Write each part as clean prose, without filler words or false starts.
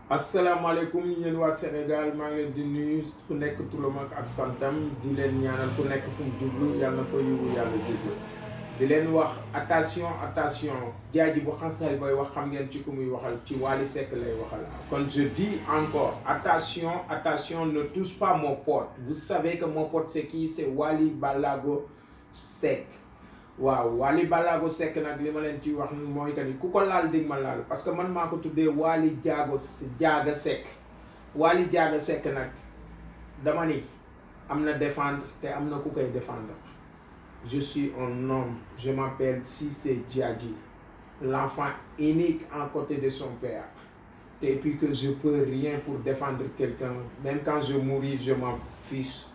asalaamaaleykum yéen waa Sénégal maa ngi leen di nuyu ku nekk turam ak santam di leen ñaanal ku nekk fu mu jublu yàlla na fa yiwu yàlla jublu di leen wax attention jaaji bu xasal booy wax xam ngeen ci ku muy waxal ci Wally Seck lay waxal kon je dis encore attention ne touche pas mon pote. Vous savez que mon pote c'est qui? C'est Wally Ballago Seck. waaw Wally Ballago Seck nag li ma leen ci wax mooy que ni ku ko laal dig ma laal parce que man maa ko tuddee Wally Jaaga Seck. Wally Jaaga Seck nag dama ni am na défendre te am na ku koy défendre. Je suis un homme, je m'appelle Cissé Diadji, l'enfant unique en côté de son père. Et puis que je peux rien pour défendre quelqu'un, même quand je mouris je m'en fiche.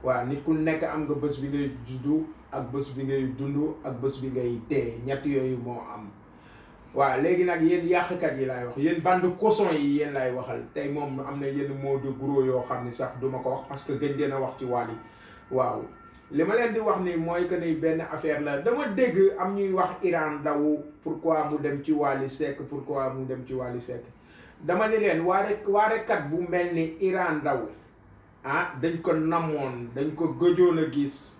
waaw nit ku nekk am nga bés bi ngay juddu ak bés bi ngay dund ak bés bi ngay dee ñett yooyu moo am. waaw léegi nag yéen yàqkat yi laay wax yéen bande cochon yi yéen laay waxal tey moom am na yenn mots de gros yoo xam ni sax duma ko wax parce que gëj ngeen a wax ci Wally. waaw li ma leen di wax ni mooy que ni benn affaire la dama dégg am ñuy wax Iran Ndao pourquoi mu dem ci Wally Seck pourquoi mu dem ci Wally Seck dama ni leen waarekat bu mel ni Iran Ndao dañ ko namoon dañ ko gëjoon a gis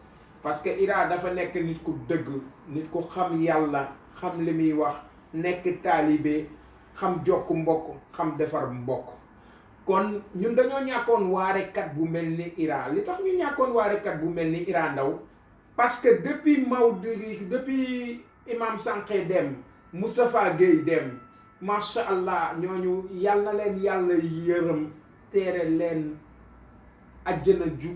parce que Ira dafa nekk nit ku dëgg nit ku xam yàlla xam li muy wax nekk taalibe xam jokk mbokk xam defar mbokk kon ñun dañoo ñàkkoon waarekat bu mel ni Ira li tax ñu ñàkkoon waarekat bu mel ni Ira Ndao parce que depuis Imam Sànqe dem Moustapha Gueye dem macha allah ñooñu yàlla na leen yàlla yërëm teere leen ajjana ju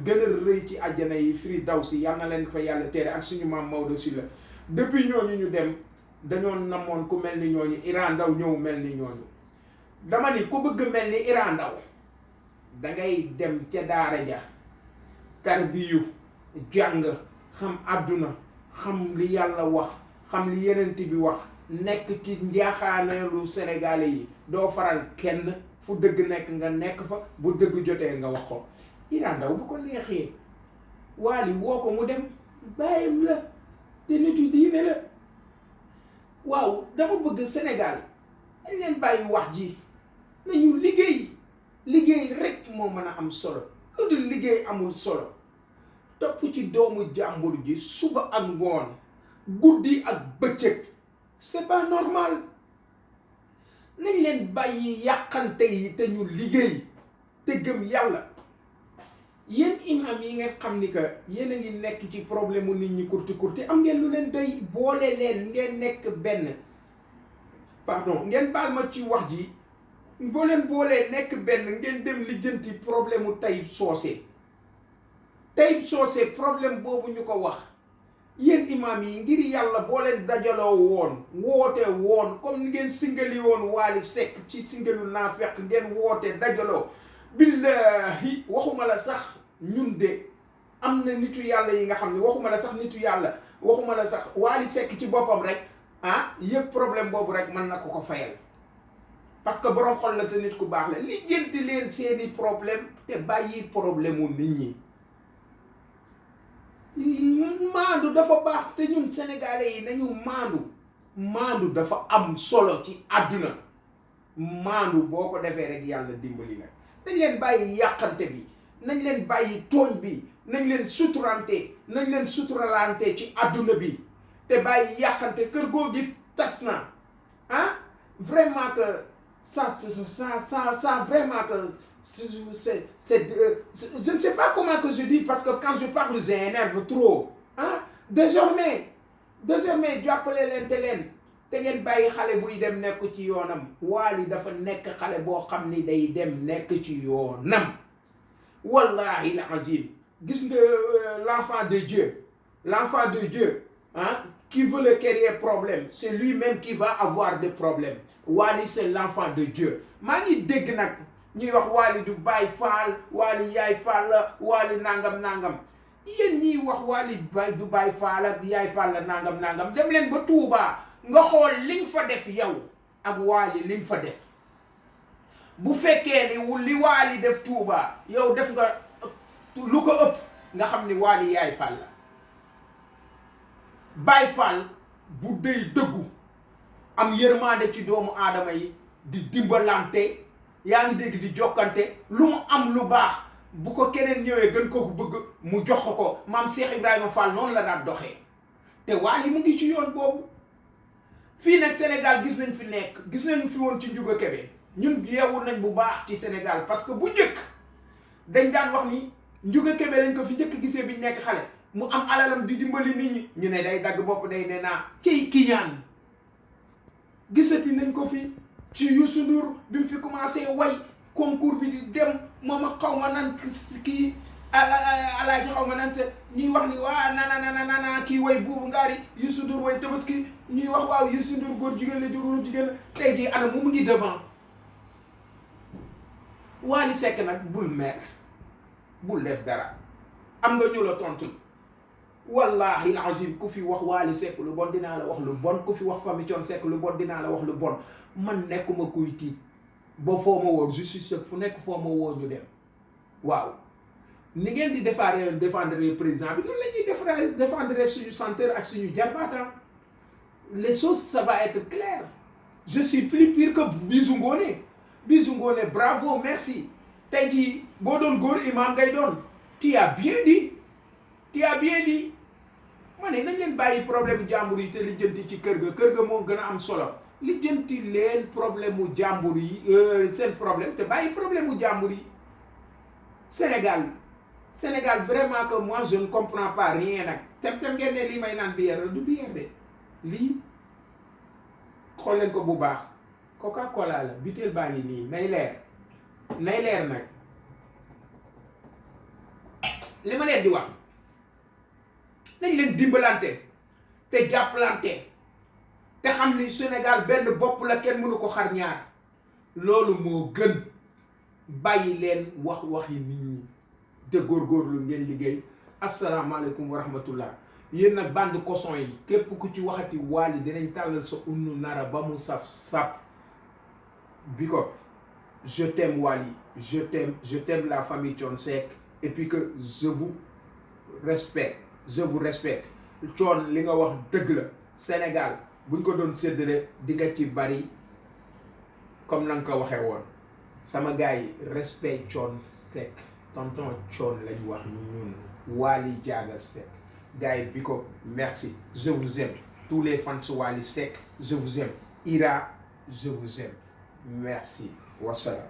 gën a rëy ci ajjana yi Firdawsi yal na leen fa yàlla teere ak suñu maam Maodo Sylla depuis ñooñu ñu dem dañoo namoon ku mel ni ñooñu Ira Ndao ñëw mel ni ñooñu dama ni ku bëgg mel ni Ira Ndao dangay dem ca daara ja tarbiyu jàng xam àdduna xam li yàlla wax xam li yenent bi wax nekk ci njaaxaaneelu sénégalais yi doo faral kenn fu dëgg nekk nga nekk fa bu dëgg jotee nga wax ko. Ira Ndao bu ko neexee Wally woo ko mu dem bàyyam la te nitu diine la waaw dama bëgg Sénégal dañ leen bàyyi wax ji nañu liggéey rek moo mën a am solo lu dul liggéey amul solo topp ci doomu jàmbur ji suba ak ngoon guddi ak bëccëg c'est pas normal. nañ leen bàyyi yàqante yi te ñu liggéey te gëm yàlla yéen imam yi nga xam ni que yéen a ngi nekk ci problème mu nit ñi kurti am ngeen lu leen doy boole leen ngeen nekk benn pardon ngeen baal ma ci wax ji boo leen boolee nekk benn ngeen dem lijjanti problème mu Taib Socé problème boobu ñu ko wax yéen imam yi ngir yàlla boo leen dajaloo woon woote woon comme ni ngeen singali woon Wally Seck ci singalu naafeq ngeen woote dajaloo billahi waxuma la sax ñun de am na nitu yàlla yi nga xam ne waxuma la sax nitu yàlla waxuma la sax Wally Seck ci boppam rek yëpp problème boobu rek mën na ko fayal parce que borom xol la te nit ku baax la lijjanti leen seeni problème te bàyyi problème mu nit ñi maandu dafa baax te ñun sénégalais yi nañu maandu dafa am solo ci àdduna maandu boo ko defee rek yàlla dimbali la nañ leen bàyyi yàqante bi nañ leen bàyyi tooñ bi nañ leen suturalante ci àdduna bi te bàyyi yàqante kër goo gis tas na vraiment que ça vraiment que je ne sais pas comment que je dis parce que quand je parle j'énerve trop désormais jàppale leen te ngeen bàyyi xale buy dem nekk ci yoonam Wally dafa nekk xale boo xam ni day dem nekk ci yoonam wallahi l'azim gis nga l'enfant de Dieu qui veut le créer problème c'est lui-même qui va avoir des problèmes. Wally c'est l'enfant de Dieu maa ngi dégg nag ñuy wax Wally du Baay Faal Wally yaay Faal la Wally nangam yéen ñiy wax Wally du Baay Faal ak yaay Faal la nangam dem leen ba Touba nga xool li nga fa def yow ak Wally li nga fa def bu fekkee ni li Wally def Touba yow def nga lu ko ëpp nga xam ni Wally yaay Faal la Baay Faal bu dey dëggu am yërmande ci doomu aadama yi di dimbalante yaa ngi dégg di jokkante lu mu am lu baax bu ko keneen ñëwee gën ko bëgg mu jox ko maam Cheikh Ibrahima Fall noonu la daan doxee te Wally mu ngi ci yoon boobu. fii nag Sénégal gis nañ fi woon ci Ndiouga Kébé ñun yeewu nañ bu baax ci Sénégal parce que bu njëkk dañ daan wax ni Ndiouga Kébé lañ ko fi njëkk gisee bi ñu nekk xale mu am alalam di dimbali nit ñi ñu ne day dagg bopp day ne naa ki ñaan gisati nañ ko fi ci Youssou Ndour bi mu fi commencé way concours bi di dem moom ak xaw ma nan kii alaaji xaw ma nan se ñuy wax ni waa nana kii way buubu ngaari Youssou Ndour way tabaski ñuy wax waaw Youssou Ndour góor jigéen la góor jigéen la tey jii ana mu ngi devant Wally Seck nag bul mer bul def dara am nga ñu la tontu wallahi alazim ku fi wax Wally Seck lu bon dinaa la wax lu bon ku fi wax Famille Thione Seck lu bon dinaa la wax lu bon man nekkuma kuy tiit ba foo ma woo justice fu nekk foo ma woo ñu dem waaw ni ngeen di défendre président bi noonu la ñuy défendre suñu chanteur ak suñu jarbaata les choses ça va être clair je suis plus pire que Bijou Ngoné bravo merci tey jii boo doon góor imam ngay doon tu as bien dit ma ne nañ leen bàyyi problème jàmbur yi te lijjanti ci kër ga moo gën a am solo lijjanti leen problème mu jàmbur yi seen problème te bàyyi problème mu jàmbur yi Sénégal vraiment que moi je ne comprends pas rien nag tem ngeen ne lii may naan bière la du bière de lii xool leen ko bu baax Coca-Cola la butéel baa ngi nii nay leer nag li ma leen di wax nañ leen dimbalante te jàppalante te xam ni Sénégal benn bopp la kenn mënu ko xar ñaar loolu moo gën bàyyi leen waxi nit ñi te góorgóorlu ngeen liggéey asalaamaaleykum wa rahmatullah yéen nag bande cochon yi képp ku ci waxati Wally dinañ tàllal sa unnu nara ba mu saf Big up je t'aime Wally je t'aime la famille Thione Seck et puis que je vous respecte Thione li nga wax dëgg la Sénégal buñ ko doon séddale di nga ci bari comme na nga ko waxee woon sama gars yi respect Thione Seck tonton Thione lañ wax ñun Wally Diaga Seck gars yi Big up merci je vous aime tous les fans Wally Seck je vous aime Ira je vous aime merci wassalam